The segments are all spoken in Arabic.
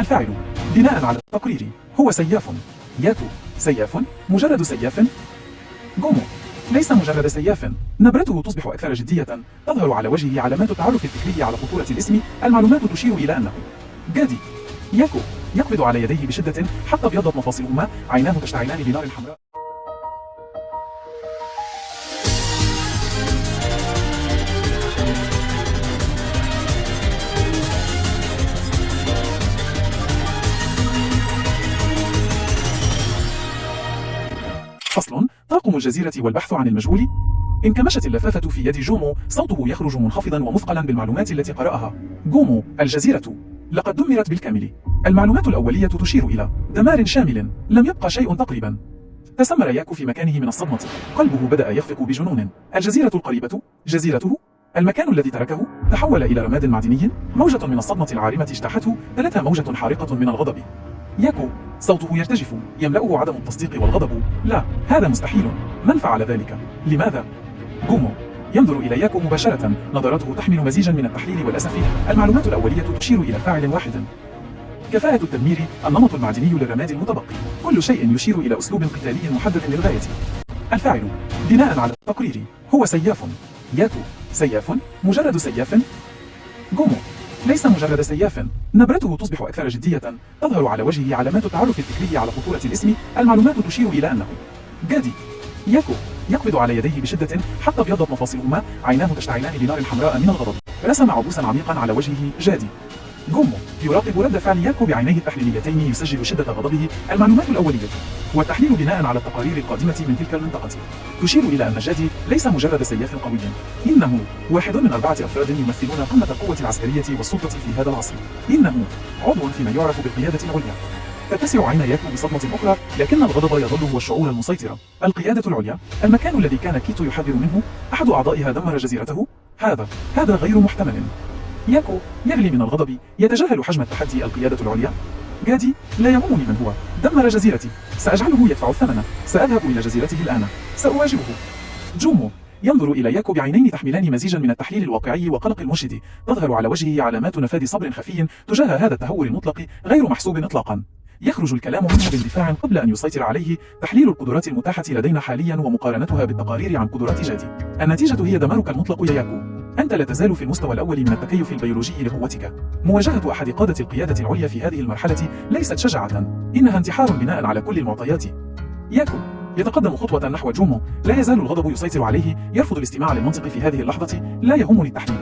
الفاعل بناء على التقرير هو سياف. ياكو سياف، مجرد سياف. جومو ليس مجرد سياف. نبرته تصبح أكثر جدية، تظهر على وجهه علامات التعرف الفكري على خطورة الاسم. المعلومات تشير إلى أنه جادي. ياكو يقبض على يديه بشدة حتى ابيضت مفاصلهما، عيناه تشتعلان بنار حمراء. فصل. طاقم الجزيرة والبحث عن المجهول. انكمشت اللفافة في يد جومو، صوته يخرج منخفضا ومثقلا بالمعلومات التي قرأها. جومو: الجزيرة لقد دمرت بالكامل. المعلومات الأولية تشير إلى دمار شامل، لم يبقى شيء تقريبا. تسمر ياكو في مكانه من الصدمة، قلبه بدأ يخفق بجنون. الجزيرة القريبة، جزيرته، المكان الذي تركه تحول إلى رماد معدني. موجة من الصدمة العارمة اجتاحته، تلتها موجة حارقة من الغضب. ياكو صوته يرتجف، يملأه عدم التصديق والغضب. لا، هذا مستحيل. من فعل ذلك؟ لماذا؟ جومو ينظر إلى ياكو مباشرة، نظراته تحمل مزيجا من التحليل والأسف. المعلومات الأولية تشير إلى فاعل واحد. كفاءة التدمير، النمط المعدني للرماد المتبقي. كل شيء يشير إلى أسلوب قتالي محدد للغاية. الفاعل بناء على التقرير هو سياف. ياكو سياف، مجرد سياف. جومو ليس مجرد سياف. نبرته تصبح أكثر جدية، تظهر على وجهه علامات التعرف الفكري على خطورة الاسم. المعلومات تشير إلى أنه جادي. ياكو يقبض على يديه بشدة حتى ابيضت مفاصلهما، عيناه تشتعلان بنار حمراء من الغضب. رسم عبوسا عميقا على وجهه. جادي. جومو يراقب رد فعل ياكو بعينيه التحليليتين، يسجل شدة غضبه. المعلومات الأولية والتحليل بناء على التقارير القادمة من تلك المنطقة تشير إلى أن جادي ليس مجرد سياف قوي، إنه واحد من 4 أفراد يمثلون قمة القوة العسكرية والسلطة في هذا العصر. إنه عضو فيما يعرف بالقيادة العليا. تتسع عين ياكو بصدمة أخرى، لكن الغضب يظل هو الشعور المسيطر. القيادة العليا، المكان الذي كان كيتو يحذر منه. أحد أعضائها دمر جزيرته. هذا غير محتمل. ياكو يغلي من الغضب، يتجاهل حجم التحدي. القيادة العليا. جادي لا يهمني من هو، دمر جزيرتي، سأجعله يدفع الثمن. سأذهب إلى جزيرته الآن، سأواجهه. جومو ينظر إلى ياكو بعينين تحملان مزيجا من التحليل الواقعي وقلق المرشد. تظهر على وجهه علامات نفاذ صبر خفي تجاه هذا التهور المطلق غير محسوب إطلاقا. يخرج الكلام منه باندفاع قبل أن يسيطر عليه. تحليل القدرات المتاحة لدينا حاليا ومقارنتها بالتقارير عن قدرات جادي. النتيجة هي دمارك المطلق يا ياكو. أنت لا تزال في المستوى الأول من التكيف البيولوجي لقوتك. مواجهة أحد قادة القيادة العليا في هذه المرحلة ليست شجاعة، إنها انتحار بناء على كل المعطيات. ياكو يتقدم خطوة نحو جومو، لا يزال الغضب يسيطر عليه. يرفض الاستماع للمنطق في هذه اللحظة. لا يهمني التحليل،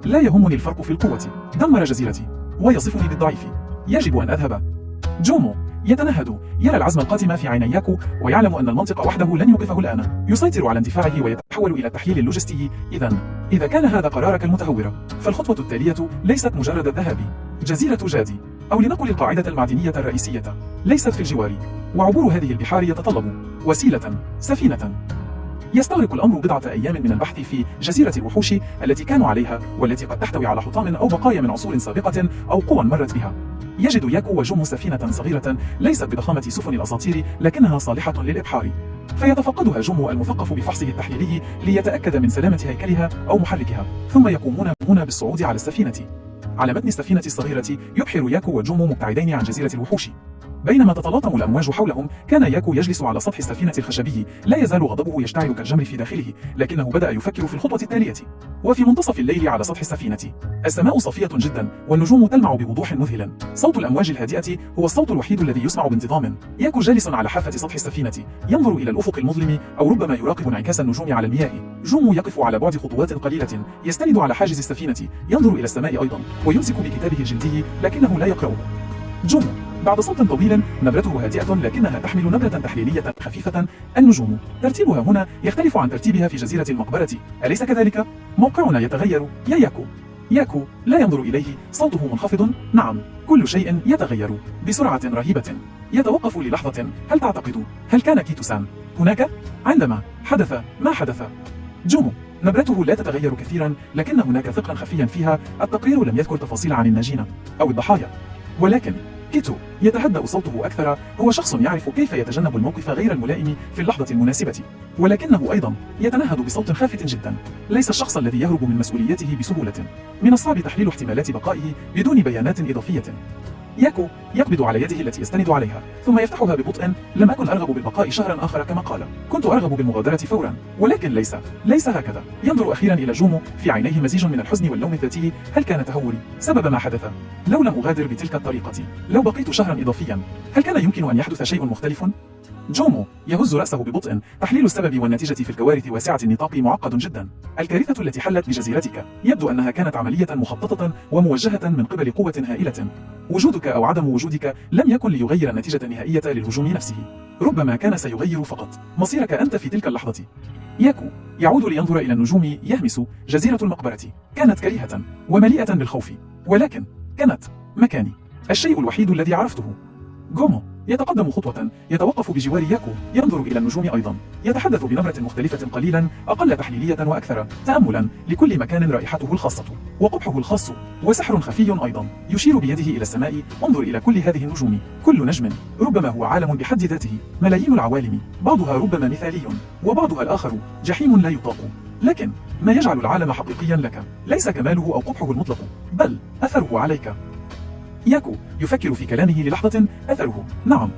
لا يهمني الفرق في القوة. دمر جزيرتي ويصفني بالضعيف. يجب أن أذهب. جومو يتنهد، يرى العزم القاتم في عيني ياكو، ويعلم أن المنطق وحده لن يوقفه الآن. يسيطر على اندفاعه ويتحول إلى التحليل اللوجستي. إذا كان هذا قرارك المتهور، فالخطوة التالية ليست مجرد الذهاب. جزيرة جادي، أو لنقل القاعدة المعدنية الرئيسية، ليست في الجوار، وعبور هذه البحار يتطلب وسيلة، سفينة. يستغرق الأمر بضعة أيام من البحث في جزيرة الوحوش التي كانوا عليها، والتي قد تحتوي على حطام أو بقايا من عصور سابقة أو قوى مرت بها. يجد ياكو وجومو سفينة صغيرة ليست بضخامة سفن الأساطير، لكنها صالحة للإبحار. فيتفقدها جومو المثقف بفحصه التحليلي ليتأكد من سلامة هيكلها أو محركها، ثم يقومون بالصعود على السفينة. على متن السفينة الصغيرة يبحر ياكو وجومو مبتعدين عن جزيرة الوحوش. بينما تتلاطم الأمواج حولهم، كان ياكو يجلس على سطح السفينة الخشبي. لا يزال غضبه يشتعل كالجمر في داخله، لكنه بدأ يفكر في الخطوة التالية. وفي منتصف الليل على سطح السفينة، السماء صافية جدا والنجوم تلمع بوضوح مذهل. صوت الأمواج الهادئة هو الصوت الوحيد الذي يسمع بانتظام. ياكو جالس على حافة سطح السفينة، ينظر إلى الأفق المظلم، أو ربما يراقب انعكاس النجوم على المياه. جومو يقف على بعد خطوات قليلة، يستند على حاجز السفينة، ينظر إلى السماء أيضا، ويمسك بكتابه الجلدي، لكنه لا يقرأه. جومو بعد صوت طويل، نبرته هادئة لكنها تحمل نبرة تحليلية خفيفة. النجوم ترتيبها هنا يختلف عن ترتيبها في جزيرة المقبرة، أليس كذلك؟ موقعنا يتغير يا ياكو. ياكو لا ينظر إليه، صوته منخفض. نعم، كل شيء يتغير بسرعة رهيبة. يتوقف للحظة. هل تعتقد هل كان كيتو-سان هناك عندما حدث ما حدث؟ جومو نبرته لا تتغير كثيرا، لكن هناك ثقلا خفيا فيها. التقرير لم يذكر تفاصيل عن الناجين أو الضحايا، ولكن كيتو يتهدأ صوته أكثر. هو شخص يعرف كيف يتجنب الموقف غير الملائم في اللحظة المناسبة، ولكنه أيضا يتنهد بصوت خافت جدا. ليس الشخص الذي يهرب من مسؤوليته بسهولة. من الصعب تحليل احتمالات بقائه بدون بيانات إضافية. ياكو يقبض على يده التي يستند عليها ثم يفتحها ببطء. لم أكن أرغب بالبقاء شهرا آخر كما قال، كنت أرغب بالمغادرة فورا، ولكن ليس هكذا. ينظر أخيرا إلى جومو، في عينيه مزيج من الحزن واللوم الذاتي. هل كان تهوري سبب ما حدث؟ لو لم أغادر بتلك الطريقة، لو بقيت شهرا إضافيا، هل كان يمكن أن يحدث شيء مختلف؟ جومو يهز رأسه ببطء. تحليل السبب والنتيجة في الكوارث واسعة النطاق معقد جدا. الكارثة التي حلت بجزيرتك يبدو أنها كانت عملية مخططة وموجهة من قبل قوة هائلة. وجودك أو عدم وجودك لم يكن ليغير النتيجة النهائية للهجوم نفسه، ربما كان سيغير فقط مصيرك أنت في تلك اللحظة. ياكو يعود لينظر إلى النجوم يهمس. جزيرة المقبرة كانت كريهة ومليئة بالخوف، ولكن كانت مكاني، الشيء الوحيد الذي عرفته. جومو يتقدم خطوة، يتوقف بجوار ياكو، ينظر إلى النجوم أيضا، يتحدث بنبرة مختلفة قليلا أقل تحليلية وأكثر تأملا. لكل مكان رائحته الخاصة وقبحه الخاص وسحر خفي أيضا. يشير بيده إلى السماء. انظر إلى كل هذه النجوم، كل نجم ربما هو عالم بحد ذاته، ملايين العوالم، بعضها ربما مثالي وبعضها الآخر جحيم لا يطاق. لكن ما يجعل العالم حقيقيا لك ليس كماله أو قبحه المطلق، بل أثره عليك. ياكو يفكر في كلامه للحظة. أثره، نعم.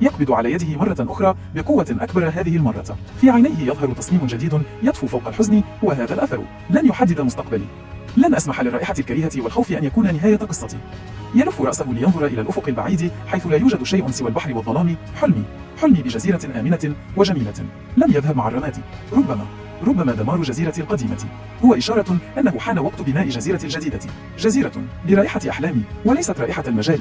يقبض على يده مرة أخرى بقوة أكبر هذه المرة. في عينيه يظهر تصميم جديد يطفو فوق الحزن. وهذا الأثر لن يحدد مستقبلي. لن أسمح للرائحة الكريهة والخوف أن يكون نهاية قصتي. يلف رأسه لينظر إلى الأفق البعيد حيث لا يوجد شيء سوى البحر والظلام. حلمي بجزيرة آمنة وجميلة لم يذهب مع الرماد. ربما دمار جزيرة القديمة هو إشارة أنه حان وقت بناء جزيرة الجديدة، جزيرة برائحة أحلامي وليست رائحة المجال.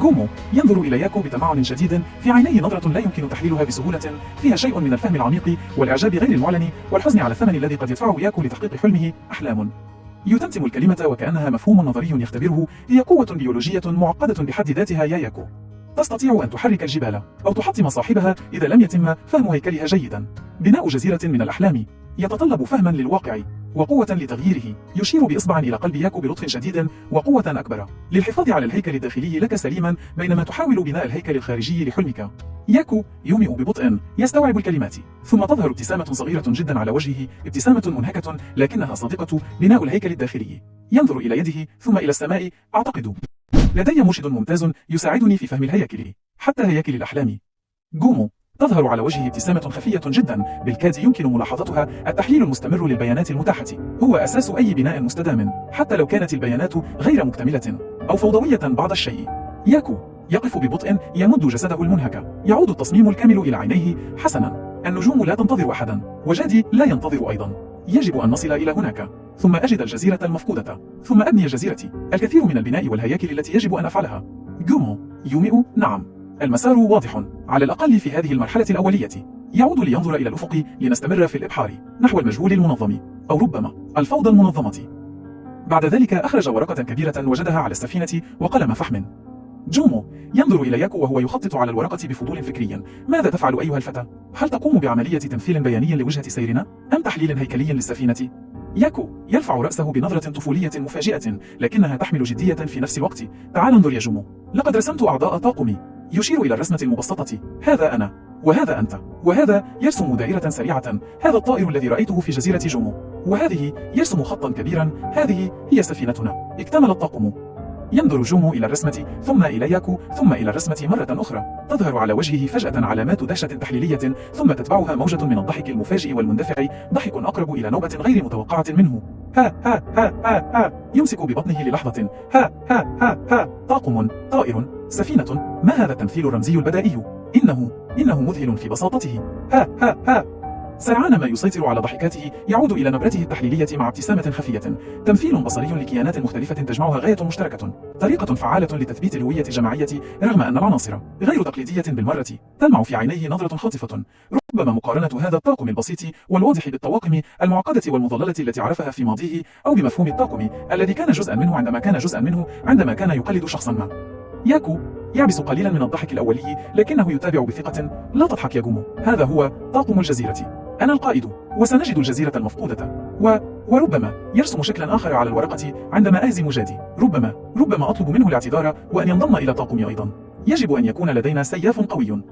جومو ينظر إلى ياكو بتمعن شديد، في عينيه نظرة لا يمكن تحليلها بسهولة، فيها شيء من الفهم العميق والإعجاب غير المعلن والحزن على الثمن الذي قد يدفعه ياكو لتحقيق حلمه. أحلام. يتمتم الكلمة وكأنها مفهوم نظري يختبره. هي قوة بيولوجية معقدة بحد ذاتها يا ياكو، تستطيع أن تحرك الجبال أو تحطم صاحبها إذا لم يتم فهم هيكلها جيدا. بناء جزيرة من الأحلام يتطلب فهما للواقع وقوة لتغييره. يشير بإصبع إلى قلب ياكو بلطف شديد. وقوة أكبر للحفاظ على الهيكل الداخلي لك سليما بينما تحاول بناء الهيكل الخارجي لحلمك. ياكو يومئ ببطء، يستوعب الكلمات، ثم تظهر ابتسامة صغيرة جدا على وجهه، ابتسامة منهكة لكنها صادقة. بناء الهيكل الداخلي. ينظر إلى يده ثم إلى السماء. أعتقد لدي مرشد ممتاز يساعدني في فهم الهياكل، حتى هياكل الأحلام. جومو تظهر على وجهه ابتسامة خفية جدا بالكاد يمكن ملاحظتها. التحليل المستمر للبيانات المتاحة هو أساس أي بناء مستدام، حتى لو كانت البيانات غير مكتملة أو فوضوية بعض الشيء. ياكو يقف ببطء، يمد جسده المنهك، يعود التصميم الكامل إلى عينيه. حسنا، النجوم لا تنتظر أحدا، وجادي لا ينتظر أيضا. يجب أن نصل إلى هناك، ثم أجد الجزيرة المفقودة، ثم أبني جزيرتي. الكثير من البناء والهياكل التي يجب أن أفعلها. جومو يومئ، نعم. المسار واضح، على الأقل في هذه المرحلة الأولية. يعود لينظر إلى الأفق لنستمر في الإبحار نحو المجهول المنظم، أو ربما الفوضى المنظمة. بعد ذلك أخرج ورقة كبيرة وجدها على السفينة وقلم فحم. جومو ينظر إلى ياكو وهو يخطط على الورقة بفضول فكري. ماذا تفعل أيها الفتى؟ هل تقوم بعملية تمثيل بياني لوجهة سيرنا؟ أم تحليل هيكلي للسفينة؟ ياكو يرفع رأسه بنظرة طفولية مفاجئة لكنها تحمل جدية في نفس الوقت. تعال انظر يا جومو، لقد رسمت أعضاء طاقمي. يشير إلى الرسمة المبسطة. هذا أنا، وهذا أنت، وهذا يرسم دائرة سريعة. هذا الطائر الذي رأيته في جزيرة جومو، وهذه يرسم خطا كبيرا. هذه هي سفينتنا. اكتمل الطاقم. ينظر جومو إلى الرسمة ثم إلى ياكو ثم إلى الرسمة مرة أخرى. تظهر على وجهه فجأة علامات دهشة تحليلية ثم تتبعها موجة من الضحك المفاجئ والمندفع، ضحك أقرب إلى نوبة غير متوقعة منه. ها ها ها ها ها. يمسك ببطنه للحظة. ها ها ها ها. طاقم، طائر، سفينة. ما هذا التمثيل الرمزي البدائي؟ إنه مذهل في بساطته. ها ها ها. سرعان ما يسيطر على ضحكاته، يعود إلى نبرته التحليلية مع ابتسامة خفية. تمثيل بصري لكيانات مختلفة تجمعها غاية مشتركة، طريقة فعالة لتثبيت الهوية الجماعية رغم أن العناصر غير تقليدية بالمرة. تلمع في عينيه نظرة خاطفة، ربما مقارنة هذا الطاقم البسيط والواضح بالطواقم المعقدة والمظللة التي عرفها في ماضيه، أو بمفهوم الطاقم الذي كان جزءا منه عندما كان يقلد شخصا ما. ياكو يعبس قليلا من الضحك الأولي لكنه يتابع بثقة. لا تضحك يا جومو، هذا هو طاقم الجزيرة. أنا القائد، وسنجد الجزيرة المفقودة. وربما يرسم شكلا آخر على الورقة عندما أهزم جادي. ربما أطلب منه الاعتذار وأن ينضم إلى طاقمي أيضا. يجب أن يكون لدينا سياف قوي.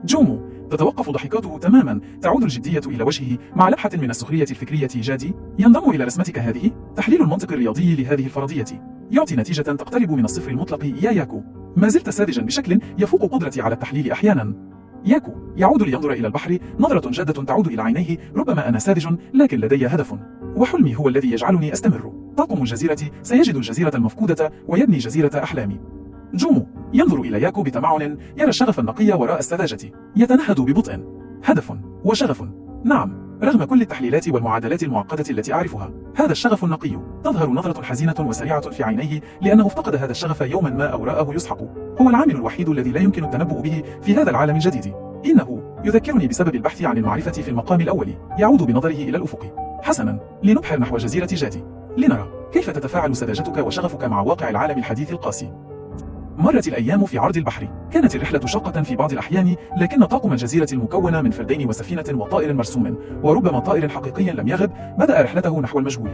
جومو تتوقف ضحكاته تماما، تعود الجدية إلى وجهه مع لمحة من السخرية الفكرية. جادي ينضم إلى رسمتك هذه. تحليل المنطق الرياضي لهذه الفرضية يعطي نتيجة تقترب من الصفر المطلق يا ياكو. ما زلت ساذجا بشكل يفوق قدرتي على التحليل أحيانا. ياكو يعود لينظر إلى البحر، نظرة جادة تعود إلى عينيه. ربما أنا ساذج، لكن لدي هدف، وحلمي هو الذي يجعلني أستمر. طاقم الجزيرة سيجد الجزيرة المفقودة ويبني جزيرة أحلامي. جومو ينظر إلى ياكو بتمعن، يرى الشغف النقي وراء السذاجة. يتنهد ببطء. هدف وشغف، نعم، رغم كل التحليلات والمعادلات المعقدة التي أعرفها، هذا الشغف النقي. تظهر نظرة حزينة وسريعة في عينيه، لأنه افتقد هذا الشغف يوما ما أو رآه يسحق. هو العامل الوحيد الذي لا يمكن التنبؤ به في هذا العالم الجديد. إنه يذكرني بسبب البحث عن المعرفة في المقام الأول. يعود بنظره إلى الأفق. حسنا، لنبحر نحو جزيرة جادي، لنرى كيف تتفاعل سذاجتك وشغفك مع واقع العالم الحديث القاسي. مرت الأيام في عرض البحر. كانت الرحلة شاقة في بعض الأحيان، لكن طاقم الجزيرة المكونة من فردين وسفينة وطائر مرسوم، وربما طائر حقيقي لم يغب، بدأ رحلته نحو المجهول.